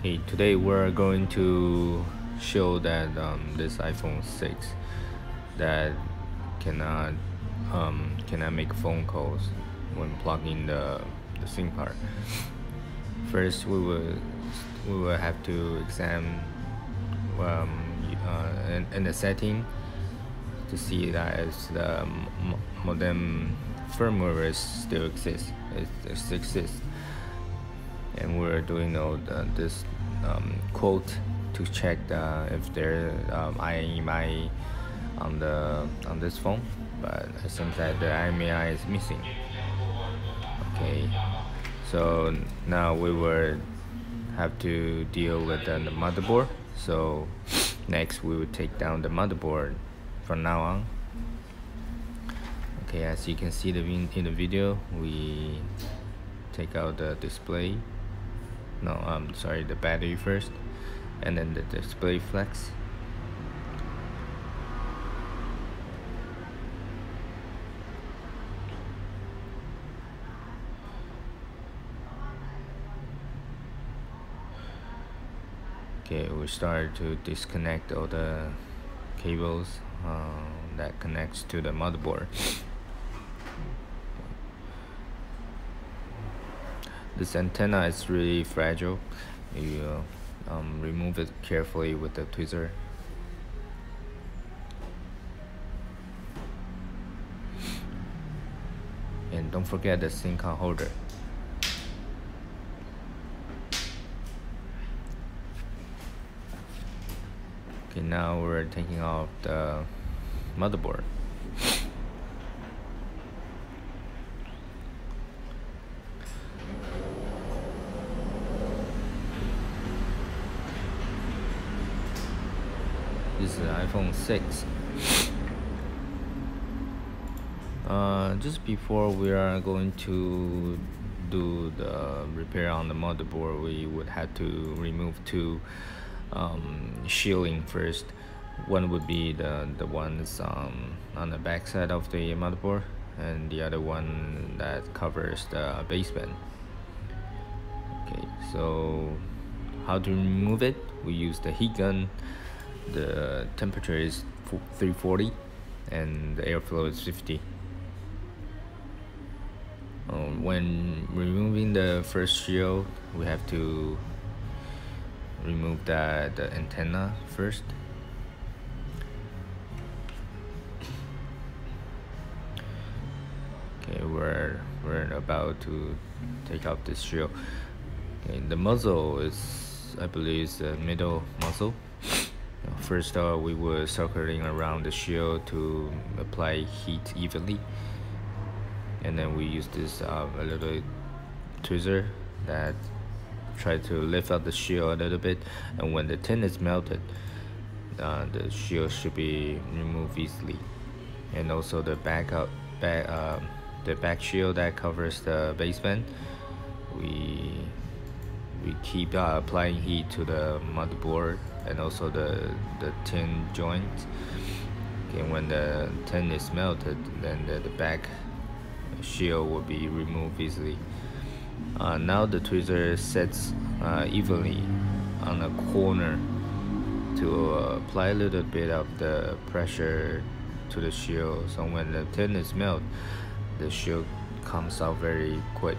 Okay, today we're going to show that this iPhone 6 that cannot cannot make phone calls when plugging the SIM card. First, we will have to examine in the setting to see that if the modem firmware is still exists. It exists, and we're doing this quote to check if there IMEI on this phone, but it seems that the IMEI is missing. Okay, so now we will have to deal with the motherboard. So next we will take down the motherboard from now on. Okay, as you can see in the video, we take out the display. No, sorry, the battery first, and then the display flex. Okay, we start to disconnect all the cables that connects to the motherboard. This antenna is really fragile. You remove it carefully with the tweezer. And don't forget the SIM card holder. Okay, now we're taking off the motherboard. This is the iPhone 6. Just before we are going to do the repair on the motherboard, we would have to remove two shielding first. One would be the ones on the back side of the motherboard, and the other one that covers the baseband. Okay, so how to remove it? We use the heat gun. The temperature is 340 and the airflow is 50. When removing the first shield, we have to remove the antenna first. Okay, we're about to take out this shield. Okay, the muzzle is, I believe, is the middle muzzle. First, we were circling around the shield to apply heat evenly, and then we use this a little tweezer that try to lift up the shield a little bit, and when the tin is melted, the shield should be removed easily. And also the the back shield that covers the baseband, we keep applying heat to the motherboard and also the tin joint. Okay, when the tin is melted, then the back shield will be removed easily. Now the tweezer sets evenly on a corner to apply a little bit of the pressure to the shield, so when the tin is melted, the shield comes out very quick.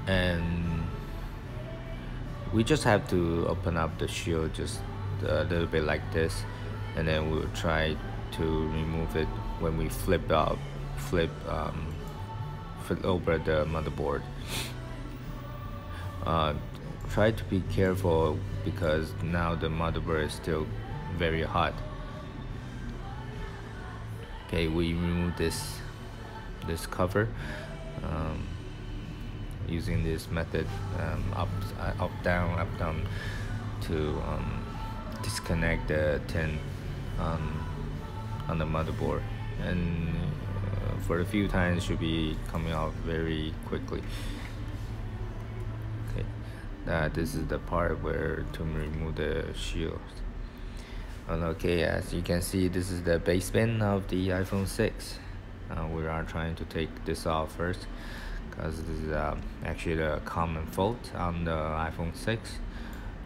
And we just have to open up the shield just a little bit like this, and then we'll try to remove it when we flip over the motherboard. Try to be careful because now the motherboard is still very hot. Okay, we remove this cover using this method, up down, to disconnect the tin on the motherboard, and for a few times should be coming out very quickly. Okay, this is the part where to remove the shield. Okay, as you can see, this is the baseband of the iPhone 6. We are trying to take this off first, because this is actually a common fault on the iPhone 6.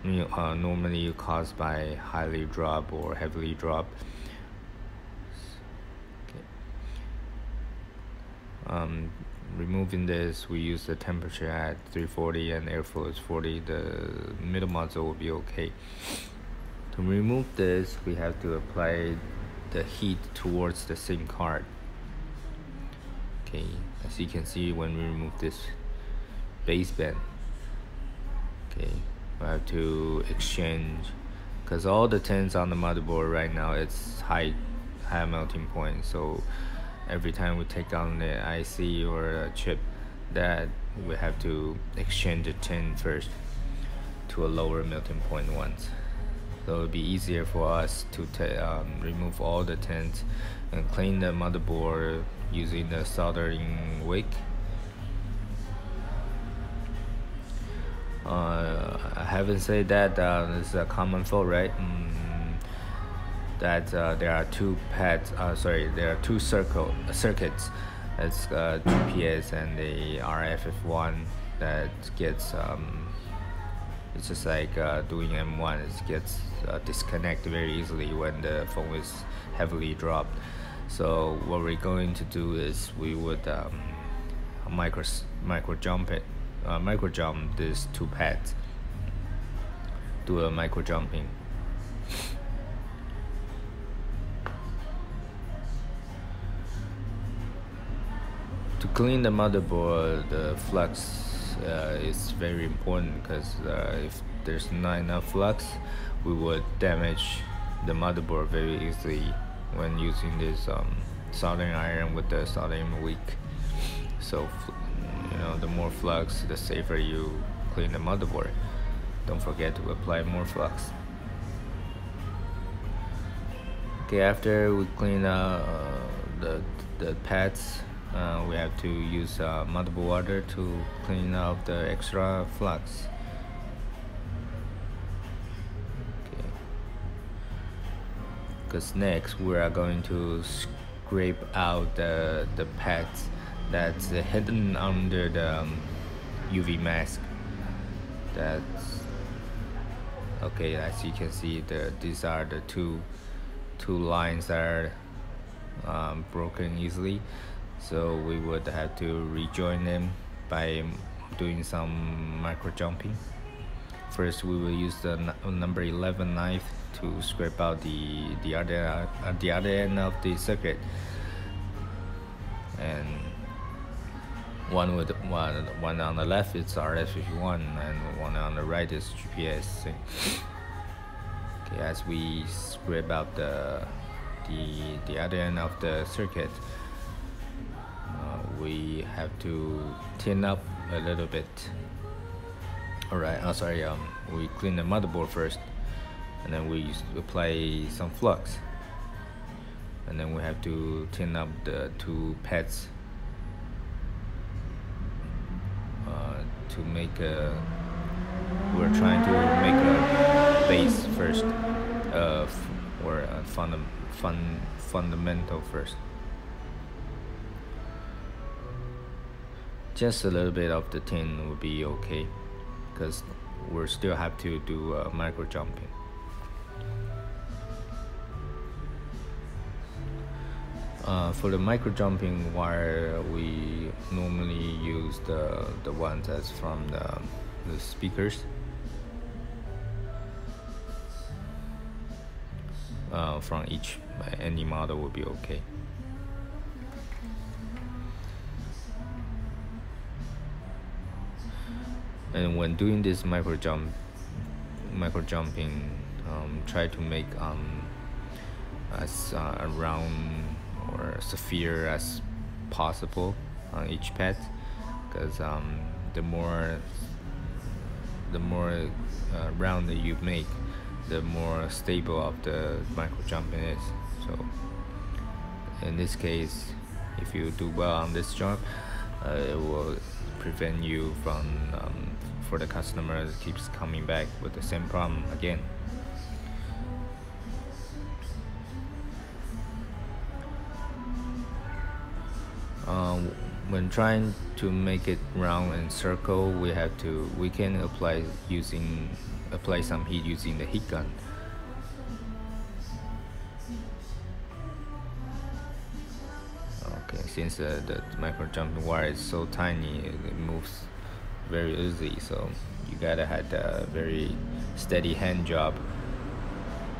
Normally caused by highly drop or heavily drop. Okay. Removing this, we use the temperature at 340 and airflow is 40. The middle muzzle will be okay. To remove this, we have to apply the heat towards the SIM card. Okay, as you can see, when we remove this baseband, okay, we have to exchange, because all the tins on the motherboard right now, it's high melting point. So every time we take down the IC or a chip, that we have to exchange the tin first to a lower melting point once. So it'll be easier for us to remove all the tins and clean the motherboard using the soldering wick. I haven't said that it's a common fault, right? That there are two pads. There are two circuits. It's GPS and the RFF1 that gets. It's just like doing M1. It gets disconnected very easily when the phone is heavily dropped. So what we're going to do is we would micro jump these two pads. Do a micro jumping. To clean the motherboard, the flux is very important, because if there's not enough flux, we would damage the motherboard very easily when using this soldering iron with the soldering wick. So the more flux, the safer you clean the motherboard. Don't forget to apply more flux. Okay, after we clean the pads, we have to use motherboard water to clean out the extra flux. Okay. Because next we are going to scrape out the pads that's hidden under the UV mask. That's okay. As you can see, these are the two lines that are broken easily. So we would have to rejoin them by doing some micro jumping. First, we will use the number 11 knife to scrape out the other end of the circuit, and one on the left is RS51 and one on the right is GPS. Okay, as we scrape out the other end of the circuit, we have to tin up a little bit. Alright, we clean the motherboard first, and then we apply some flux, and then we have to tin up the two pads to make we're trying to make a base first, or a fundamental first. Just a little bit of the tin would be okay, because we still have to do micro jumping. For the micro jumping wire, we normally use the ones that's from the speakers. From any model will be okay. And when doing this micro jumping, try to make as round or sphere as possible on each pad, because the more round that you make, the more stable of the micro jumping is. So in this case, if you do well on this job, it will prevent you from for the customer that keeps coming back with the same problem again. um, when trying to make it round and circle, we can apply some heat using the heat gun. Okay, since the micro jumping wire is so tiny, it moves very easy, so you gotta have a very steady hand job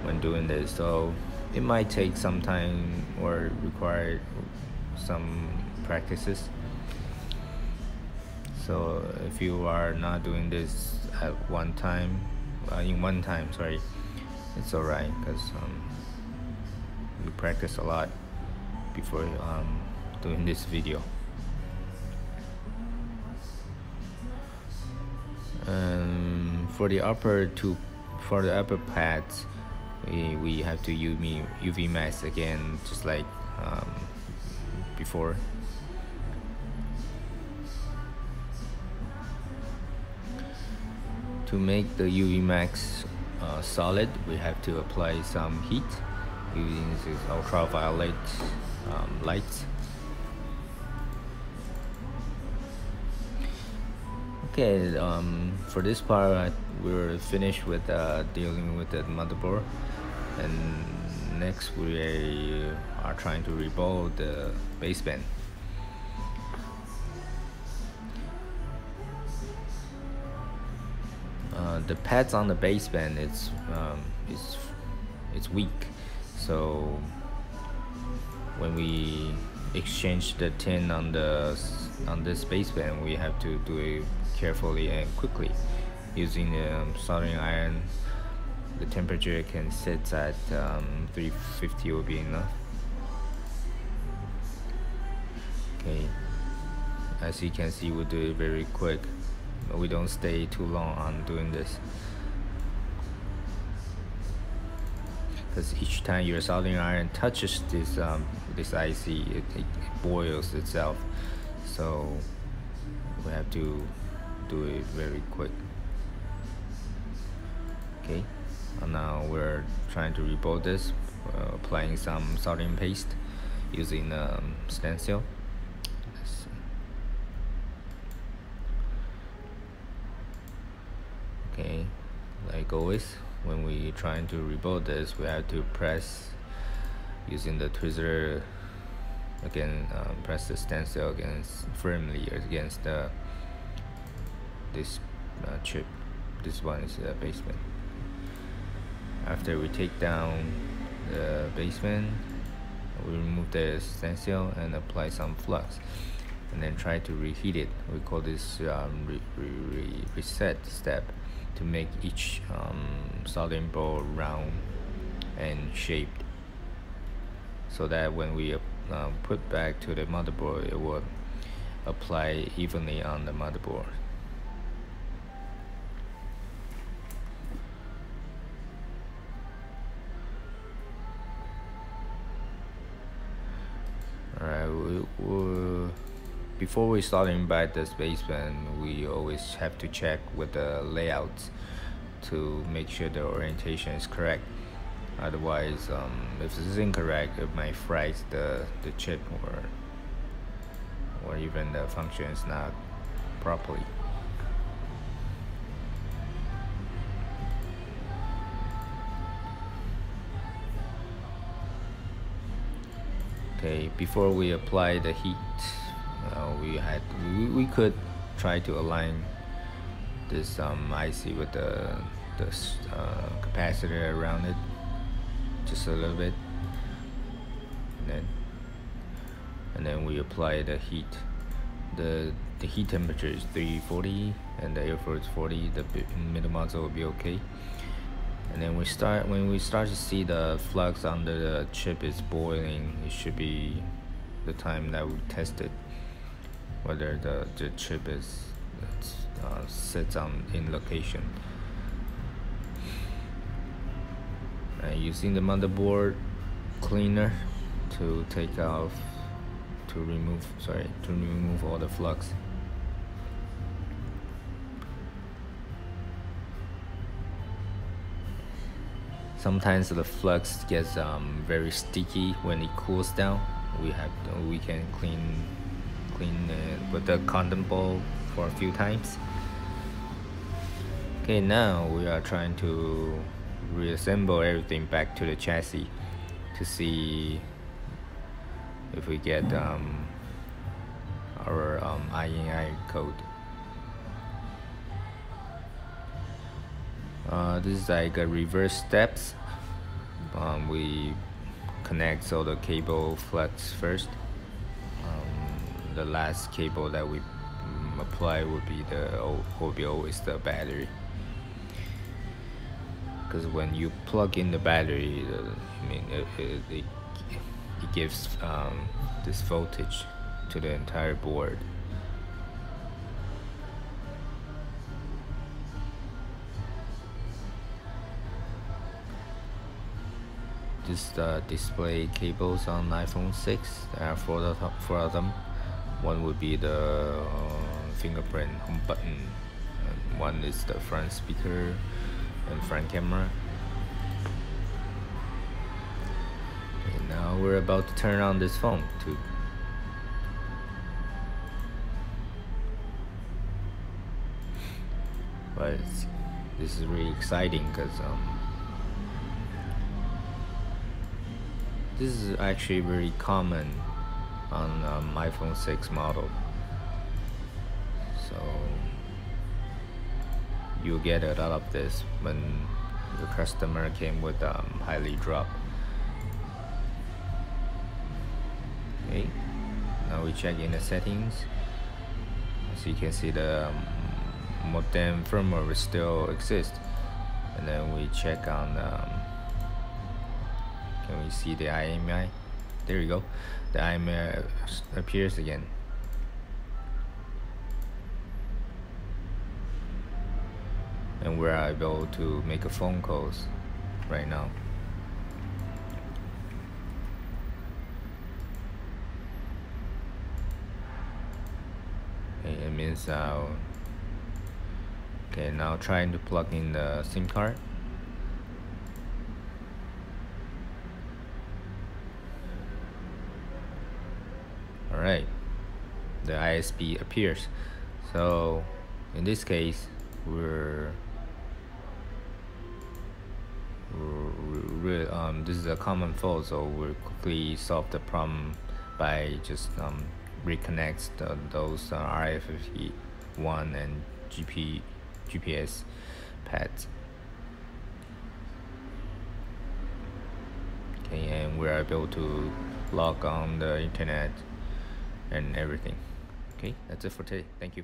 when doing this. So it might take some time or require some practices. So if you are not doing this at one time, in one time, sorry, it's alright because you practice a lot before doing this video. For the upper pads, we have to use UV mask again, just like before. To make the UV mask solid, we have to apply some heat using this ultraviolet lights. Okay, for this part we're finished with dealing with the motherboard, and next we are trying to rebuild the baseband. The pads on the baseband it's weak, so when we exchange the tin on this baseband, we have to do it carefully and quickly using the soldering iron. The temperature can sit at 350 will be enough. Okay, as you can see, we do it very quick. We don't stay too long on doing this, because each time your soldering iron touches this IC, it boils itself, so we have to do it very quick. Okay, and now we're trying to rebuild this, applying some soldering paste using stencil. Okay, like always, when we trying to rebuild this, we have to press using the tweezer again, press the stencil firmly against this chip. This one is the basement. After we take down the basement, we remove the stencil and apply some flux, and then try to reheat it. We call this reset step, to make each soldering ball round and shaped, so that when we put back to the motherboard, it will apply evenly on the motherboard. Alright, before we starting back this basement, we always have to check with the layouts to make sure the orientation is correct. Otherwise, if this is incorrect, it might fry the chip, or even the function is not properly. Okay, before we apply the heat, we could try to align this IC with the capacitor around it just a little bit, and then we apply the heat. The heat temperature is 340 and the airflow is 40. The middle muzzle will be okay. And then when we start to see the flux under the chip is boiling, it should be the time that we test it, whether the chip sits in location. And using the motherboard cleaner to remove all the flux. Sometimes the flux gets very sticky when it cools down. We can clean clean it with the cotton ball for a few times. Okay, now we are trying to reassemble everything back to the chassis to see if we get our INI code. This is like a reverse steps. We connect all the cable flux first. The last cable that we apply will be always the battery. Because when you plug in the battery, it gives this voltage to the entire board. This display cables on iPhone 6. There are four of them. One would be the fingerprint home button, and one is the front speaker and front camera. Okay, now we're about to turn on this phone too. But this is really exciting because this is actually very common on iPhone 6 model. So you get a lot of this when your customer came with highly drop. Okay, now we check in the settings. So you can see the modem firmware will still exist, and then we check on can we see the IMEI? There you go, the IMEI appears again. And we're able to make a phone calls right now. Okay, it means okay, now trying to plug in the SIM card. Alright, the ISP appears. So in this case, this is a common fault, so we'll quickly solve the problem by just reconnect those RFID1 and GPS pads. Okay, and we're able to log on the internet and everything. Okay, that's it for today. Thank you.